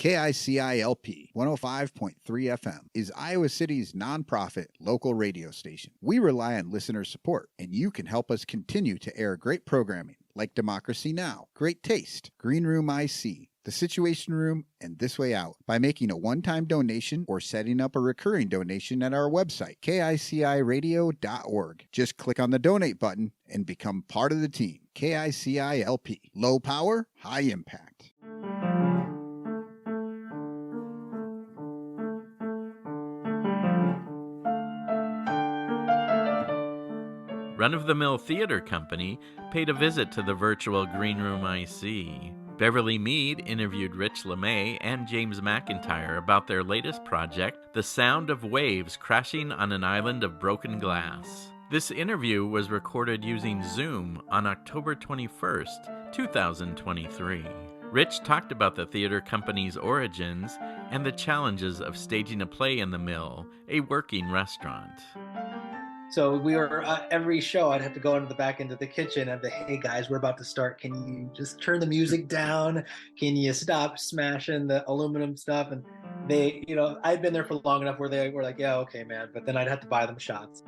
KICI-LP 105.3 FM is Iowa City's nonprofit local radio station. We rely on listener support, and you can help us continue to air great programming like Democracy Now!, Great Taste, Green Room IC, The Situation Room, and This Way Out by making a one-time donation or setting up a recurring donation at our website, KICIRadio.org. Just click on the donate button and become part of the team. KICI-LP. Low power, high impact. Run-of-the-Mill Theater Company paid a visit to the virtual Green Room IC. Beverly Mead interviewed Rich LeMay and James McIntyre about their latest project, The Sound of Waves Crashing on an Island of Broken Glass. This interview was recorded using Zoom on October 21st, 2023. Rich talked about the theater company's origins and the challenges of staging a play in the Mill, a working restaurant. So we were, every show I'd have to go into the back into the kitchen and be, hey guys, we're about to start. Can you just turn the music down? Can you stop smashing the aluminum stuff? And they, I'd been there for long enough where they were like, yeah, okay, man. But then I'd have to buy them shots.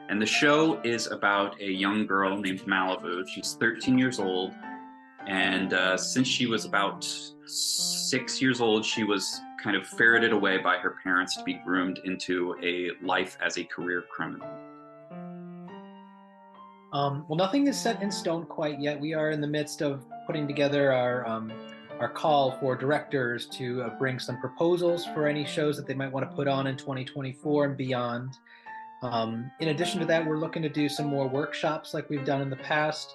And the show is about a young girl named Malibu. She's 13 years old. And since she was about 6 years old, she was kind of ferreted away by her parents to be groomed into a life as a career criminal. Well, nothing is set in stone quite yet. We are in the midst of putting together our call for directors to bring some proposals for any shows that they might want to put on in 2024 and beyond. In addition to that, we're looking to do some more workshops like we've done in the past.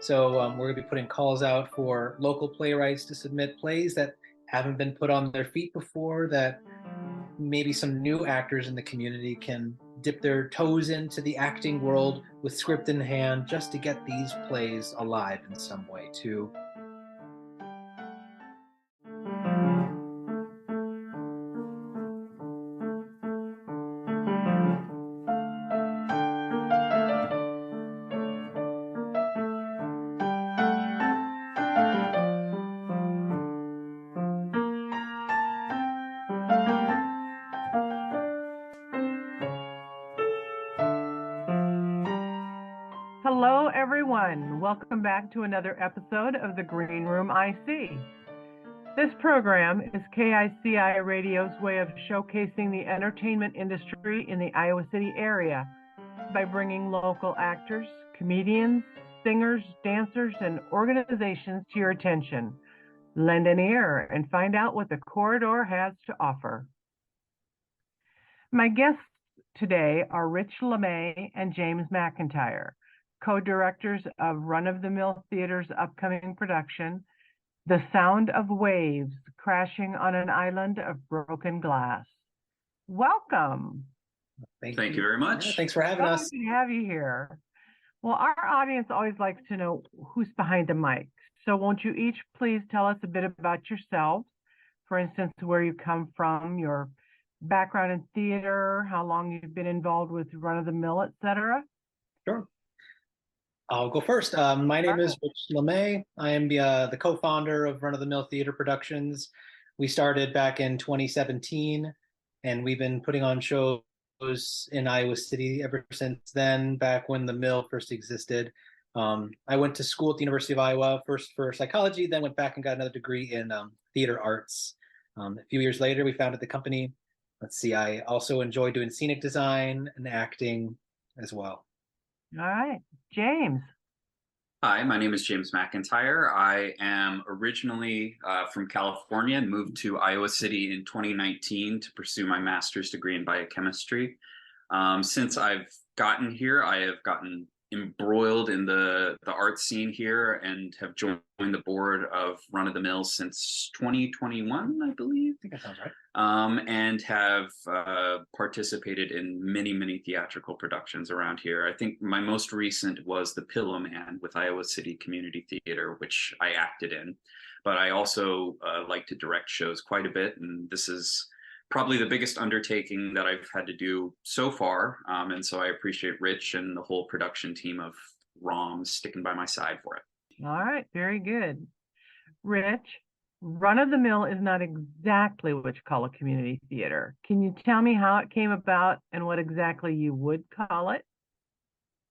So we're going to be putting calls out for local playwrights to submit plays that haven't been put on their feet before, that maybe some new actors in the community can dip their toes into the acting world with script in hand, just to get these plays alive in some way too. Hello, everyone. Welcome back to another episode of the Green Room IC. This program is KICI Radio's way of showcasing the entertainment industry in the Iowa City area by bringing local actors, comedians, singers, dancers, and organizations to your attention. Lend an ear and find out what the corridor has to offer. My guests today are Rich LeMay and James McIntyre, co-directors of Run-of-the-Mill Theater's upcoming production, The Sound of Waves Crashing on an Island of Broken Glass. Welcome. Thank you very much. Yeah, thanks for having us. Good to have you here. Well, our audience always likes to know who's behind the mic. So won't you each please tell us a bit about yourselves? For instance, where you come from, your background in theater, how long you've been involved with Run-of-the-Mill, etc. Sure. I'll go first. My name is Rich LeMay. I am the co-founder of Run-of-the-Mill Theater Productions. We started back in 2017, and we've been putting on shows in Iowa City ever since then, back when the Mill first existed. I went to school at the University of Iowa, first for psychology, then went back and got another degree in theater arts. A few years later, we founded the company. I also enjoy doing scenic design and acting as well. All right. James. Hi, my name is James McIntyre. I am originally from California and moved to Iowa City in 2019 to pursue my master's degree in biochemistry. Since I've gotten here, I have gotten embroiled in the art scene here and have joined the board of Run-of-the-Mill since 2021, I believe. I think that sounds right. And have participated in many theatrical productions around here. I think my most recent was The Pillow Man with Iowa City Community Theater, which I acted in. But I also like to direct shows quite a bit, and this is probably the biggest undertaking that I've had to do so far. And so I appreciate Rich and the whole production team of ROM sticking by my side for it. All right, very good. Rich, Run of the Mill is not exactly what you call a community theater. Can you tell me how it came about and what exactly you would call it?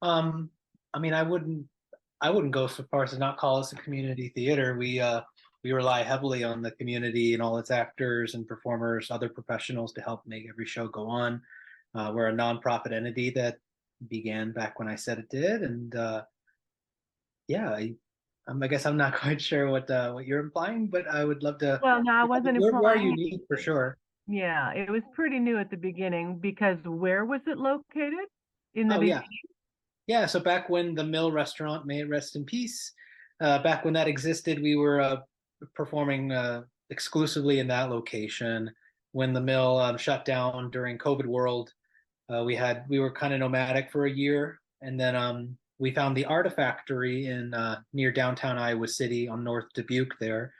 I mean, I wouldn't go so far as to not call us a community theater. We rely heavily on the community and all its actors and performers, other professionals to help make every show go on. We're a nonprofit entity that began back when I said it did, and yeah, I guess I'm not quite sure what you're implying, but I would love to. Well, no, I wasn't We are implying. unique for sure. Yeah, it was pretty new at the beginning because where was it located in the Oh yeah, beginning? yeah. So back when the Mill Restaurant, may it rest in peace, back when that existed, we were performing exclusively in that location. When the Mill shut down during COVID world, we were kind of nomadic for a year, and then we found the Artifactory in near downtown Iowa City on North Dubuque there,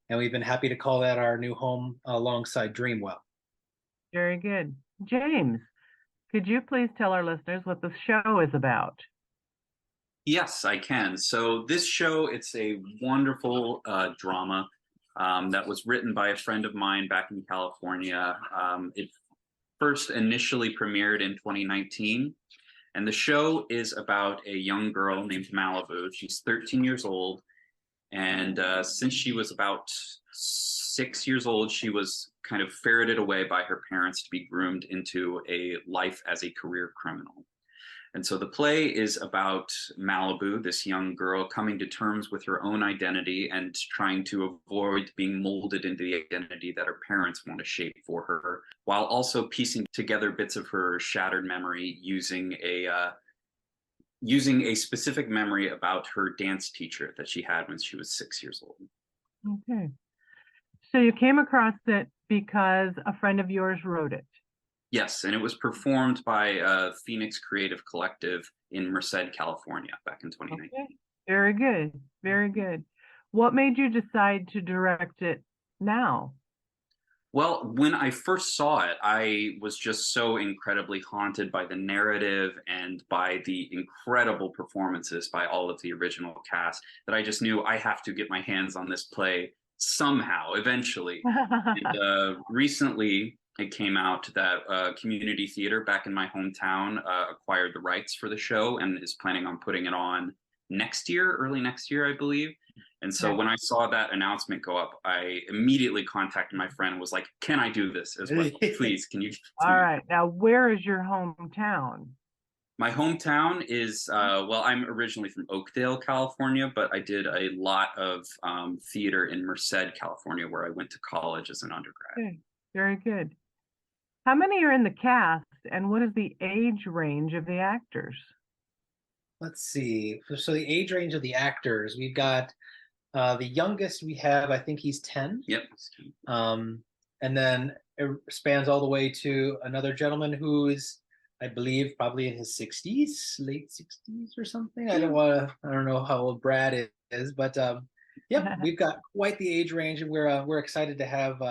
and we've been happy to call that our new home alongside Dreamwell. Very good. James, could you please tell our listeners what the show is about? Yes, I can. So this show, it's a wonderful drama that was written by a friend of mine back in California. It first initially premiered in 2019. And the show is about a young girl named Malibu. She's 13 years old. And since she was about 6 years old, she was kind of ferreted away by her parents to be groomed into a life as a career criminal. And so the play is about Malibu, this young girl, coming to terms with her own identity and trying to avoid being molded into the identity that her parents want to shape for her, while also piecing together bits of her shattered memory using a specific memory about her dance teacher that she had when she was 6 years old. Okay. So you came across it because a friend of yours wrote it. Yes, and it was performed by Phoenix Creative Collective in Merced, California, back in 2019. Okay. Very good. Very good. What made you decide to direct it now? Well, when I first saw it, I was just so incredibly haunted by the narrative and by the incredible performances by all of the original cast that I just knew I have to get my hands on this play somehow, eventually. And recently, it came out that community theater back in my hometown acquired the rights for the show and is planning on putting it on early next year, I believe. And so when I saw that announcement go up, I immediately contacted my friend and was like, can I do this as well? Please, can you? All right. Now, where is your hometown? My hometown is, well, I'm originally from Oakdale, California, but I did a lot of theater in Merced, California, where I went to college as an undergrad. Okay. Very good. How many are in the cast, and what is the age range of the actors? Let's see. So the age range of the actors, we've got the youngest we have, I think he's 10. Yep. And then it spans all the way to another gentleman who is, I believe, probably in his 60s, late 60s or something. I don't know how old Brad is, but yep, we've got quite the age range, and we're excited to have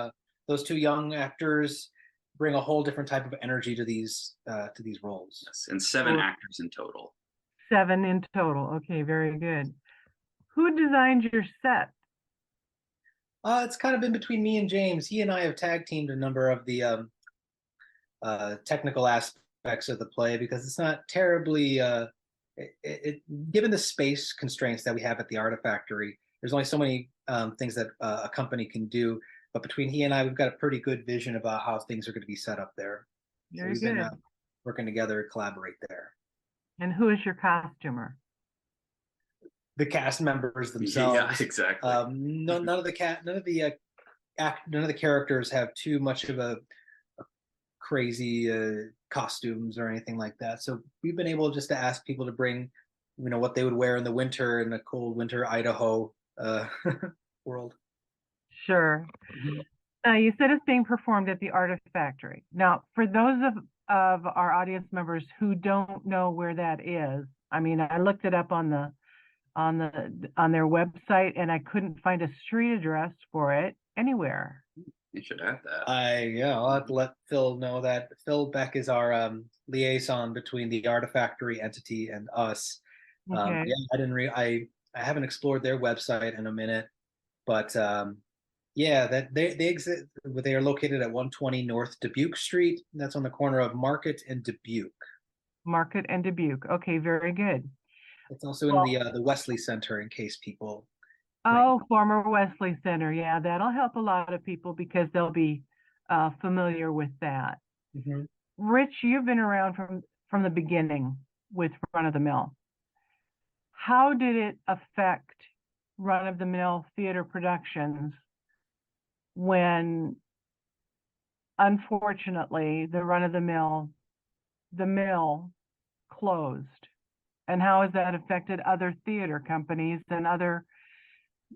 those two young actors bring a whole different type of energy to these roles. Yes, and 7 actors in total. 7 in total. Okay, very good. Who designed your set? It's kind of been between me and James. He and I have tag teamed a number of the technical aspects of the play because it's not terribly given the space constraints that we have at the Artifactory. There's only so many things that a company can do, but between he and I, we've got a pretty good vision about how things are going to be set up there. Very so we've good. been working together to collaborate there. And who is your costumer? The cast members themselves. Yeah, exactly. None of the characters have too much of a crazy costumes or anything like that. So we've been able just to ask people to bring, what they would wear in the winter in a cold winter Idaho world. Sure. You said it's being performed at the Artifactory. Now, for those of our audience members who don't know where that is, I mean, I looked it up on their website and I couldn't find a street address for it anywhere. You should add that. I'll have to let Phil know that. Phil Beck is our liaison between the Artifactory entity and us. Okay. I haven't explored their website in a minute, but Yeah, that they exist. They are located at 120 North Dubuque Street. That's on the corner of Market and Dubuque. Market and Dubuque. Okay, very good. It's also in Well, the Wesley Center in case people might. oh, former Wesley Center. Yeah, that'll help a lot of people because they'll be familiar with that. Mhm. Rich, you've been around from the beginning with Run of the Mill. How did it affect Run of the Mill theater productions when, unfortunately, the mill closed? And how has that affected other theater companies and other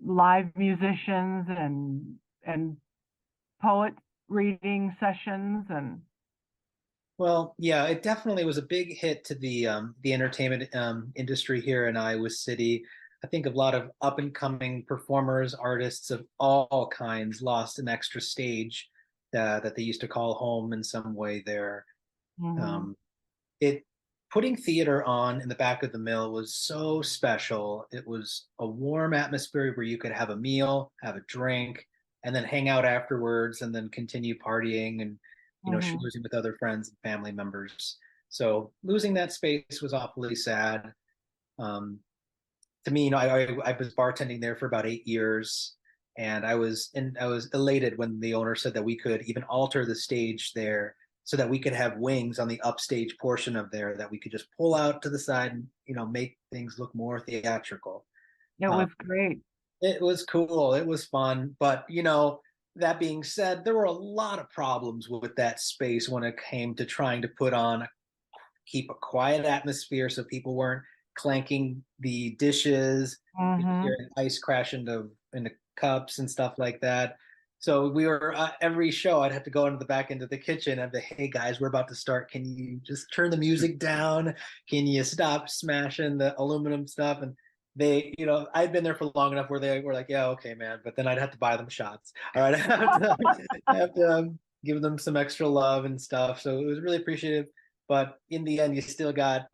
live musicians and poet reading sessions and Well, yeah, it definitely was a big hit to the entertainment industry here in Iowa City. I think a lot of up and coming performers, artists of all kinds, lost an extra stage that they used to call home in some way there. Mhm. Um, it Putting theater on in the back of the mill was so special. It was a warm atmosphere where you could have a meal, have a drink, and then hang out afterwards, and then continue partying and Mhm. schmoozing with other friends and family members. So losing that space was awfully sad. Um, to me, I was bartending there for about 8 years, and I was elated when the owner said that we could even alter the stage there so that we could have wings on the upstage portion of there that we could just pull out to the side and make things look more theatrical. It Um, was great. it was cool. It was fun. But, that being said, there were a lot of problems with that space when it came to trying to keep a quiet atmosphere so people weren't clanking the dishes, Mhm. hearing ice crash into cups and stuff like that. So we were every show I'd have to go into the back into the kitchen and be, hey guys, we're about to start. Can you just turn the music down? Can you stop smashing the aluminum stuff? And I'd been there for long enough where they were like, yeah, okay, man. But then I'd have to buy them shots. All right, I have to give them some extra love and stuff. So it was really appreciative. But in the end, you still got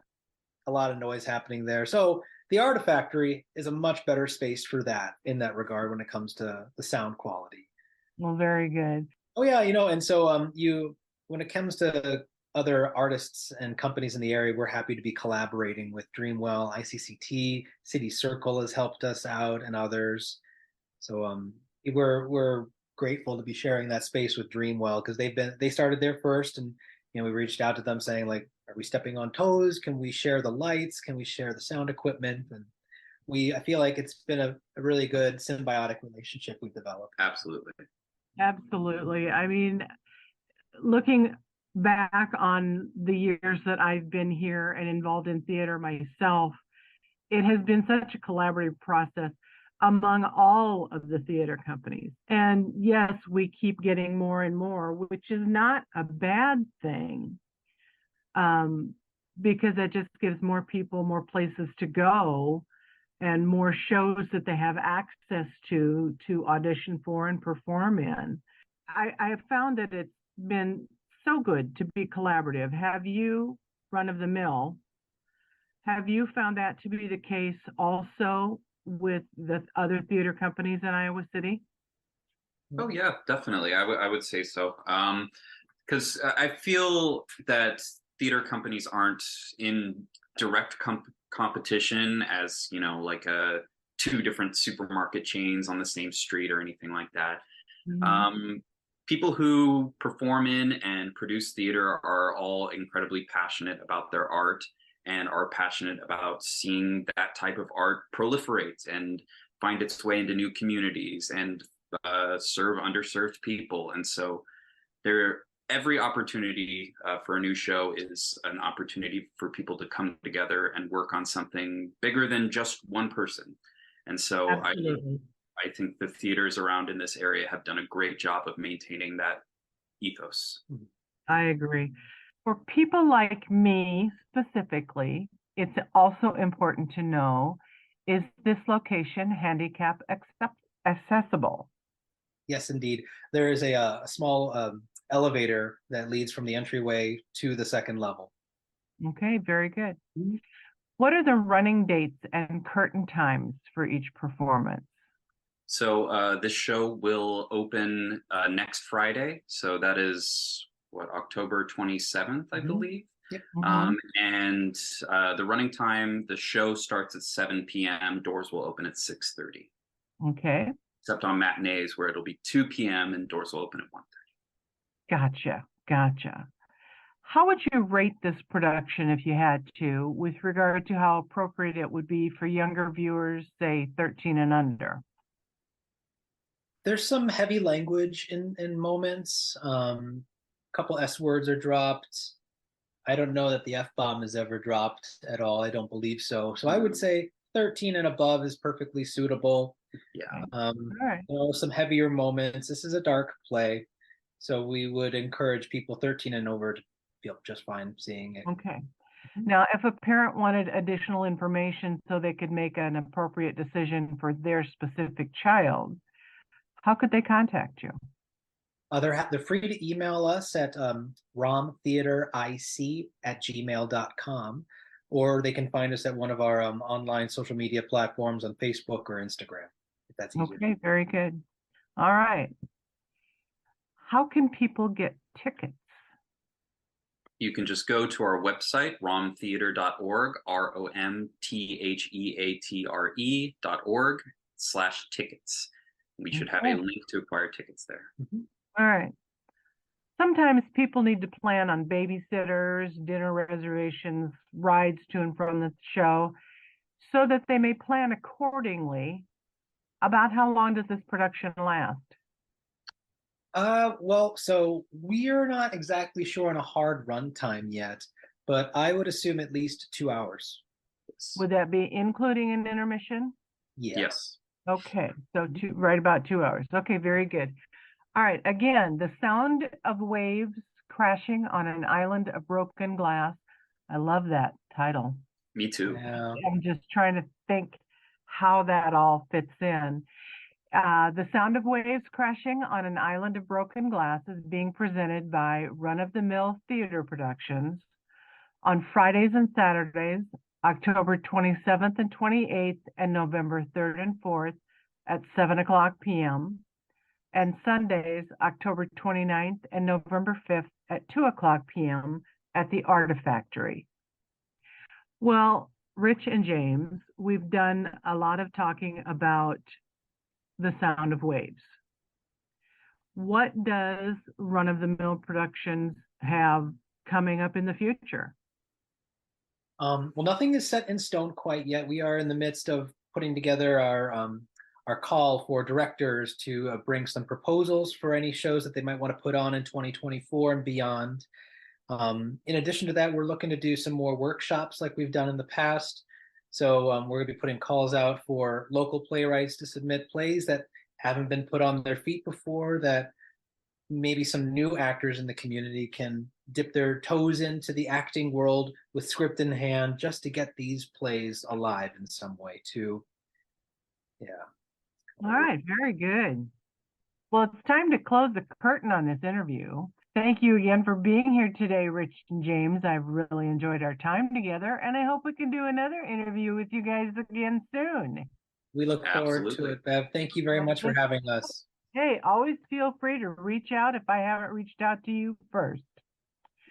a lot of noise happening there. So the Artifactory is a much better space for that in that regard when it comes to the sound quality. Well, very good. Oh yeah, and so you when it comes to other artists and companies in the area, we're happy to be collaborating with Dreamwell, ICCT, City Circle has helped us out, and others. So we're grateful to be sharing that space with Dreamwell because they started there first, and we reached out to them saying like, are we stepping on toes? Can we share the lights? Can we share the sound equipment? And I feel like it's been a really good symbiotic relationship we've developed. Absolutely. Absolutely. I mean, looking back on the years that I've been here and involved in theater myself, it has been such a collaborative process among all of the theater companies. And yes, we keep getting more and more, which is not a bad thing, because that just gives more people more places to go and more shows that they have access to audition for and perform in. I have found that it's been so good to be collaborative. Have you, Run of the Mill, have you found that to be the case also with the other theater companies in Iowa City? Oh yeah, definitely. I would say so. Because I feel that theater companies aren't in direct competition as like two different supermarket chains on the same street or anything like that. Mhm. People who perform in and produce theater are all incredibly passionate about their art and are passionate about seeing that type of art proliferate and find its way into new communities and serve underserved people. And so every opportunity for a new show is an opportunity for people to come together and work on something bigger than just one person. And so Absolutely. I think the theaters around in this area have done a great job of maintaining that ethos. I agree. For people like me specifically, it's also important to know, is this location handicap accessible? Yes, indeed. There is a small elevator that leads from the entryway to the second level. Okay, very good. What are the running dates and curtain times for each performance? So this show will open next Friday. So that is October 27th, I believe. Yep. And the running time, the show starts at 7 p.m. Doors will open at 6:30. Okay. Except on matinees where it'll be 2 p.m. and doors will open at 1:30. Gotcha. How would you rate this production if you had to, with regard to how appropriate it would be for younger viewers, say 13 and under? There's some heavy language in moments. A couple S words are dropped. I don't know that the F-bomb is ever dropped at all. I don't believe so. So I would say 13 and above is perfectly suitable. Yeah. All right. Some heavier moments. This is a dark play, so we would encourage people 13 and over to feel just fine seeing it. Okay. Now, if a parent wanted additional information so they could make an appropriate decision for their specific child, how could they contact you? They're free to email us at romtheateric@gmail.com, or they can find us at one of our online social media platforms on Facebook or Instagram, if that's easier. Okay, very good. All right. How can people get tickets? You can just go to our website, romtheater.org, ROMTHEATRE.org/tickets. We should have a link to acquire tickets there. All right. Sometimes people need to plan on babysitters, dinner reservations, rides to and from the show, so that they may plan accordingly. About how long does this production last? So we're not exactly sure on a hard run time yet, but I would assume at least 2 hours. Would that be including an intermission? Yes. Okay, so right about 2 hours. Okay, very good. All right, again, the sound of waves crashing on an island of broken glass. I love that title. Me too. Yeah. I'm just trying to think how that all fits in. The sound of waves crashing on an island of broken glass is being presented by Run-of-the-Mill Theater Productions on Fridays and Saturdays, October 27th and 28th, and November 3rd and 4th at 7 o'clock p.m., and Sundays, October 29th and November 5th at 2 o'clock p.m. at the Artifactory. Well, Rich and James, we've done a lot of talking about the sound of waves. What does Run-of-the-Mill Productions have coming up in the future? Well, nothing is set in stone quite yet. We are in the midst of putting together our call for directors to bring some proposals for any shows that they might want to put on in 2024 and beyond. In addition to that, we're looking to do some more workshops like we've done in the past. So we're going to be putting calls out for local playwrights to submit plays that haven't been put on their feet before, that maybe some new actors in the community can dip their toes into the acting world with script in hand, just to get these plays alive in some way too. Yeah. All right, very good. Well, it's time to close the curtain on this interview. Thank you again for being here today, Rich and James. I've really enjoyed our time together, and I hope we can do another interview with you guys again soon. We look forward to it, Bev. Thank you very much for having us. Hey, always feel free to reach out if I haven't reached out to you first.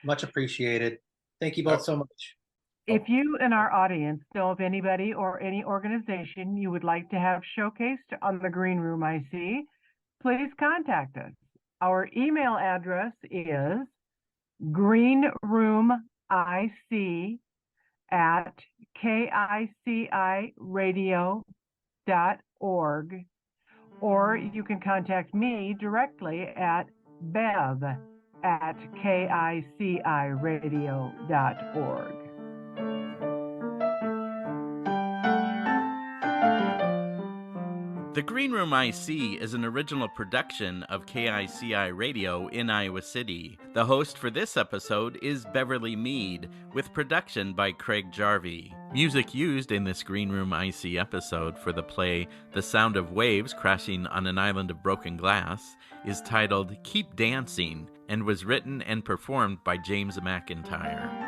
Much appreciated. Thank you both so much. If you and our audience know of anybody or any organization you would like to have showcased on the Green Room IC, please contact us. Our email address is greenroomIC@KICIRadio.org, or you can contact me directly at bev@KICIRadio.org. The Green Room IC is an original production of KICI Radio in Iowa City. The host for this episode is Beverly Mead, with production by Craig Jarvie. Music used in this Green Room IC episode for the play The Sound of Waves Crashing on an Island of Broken Glass is titled Keep Dancing and was written and performed by James McIntyre.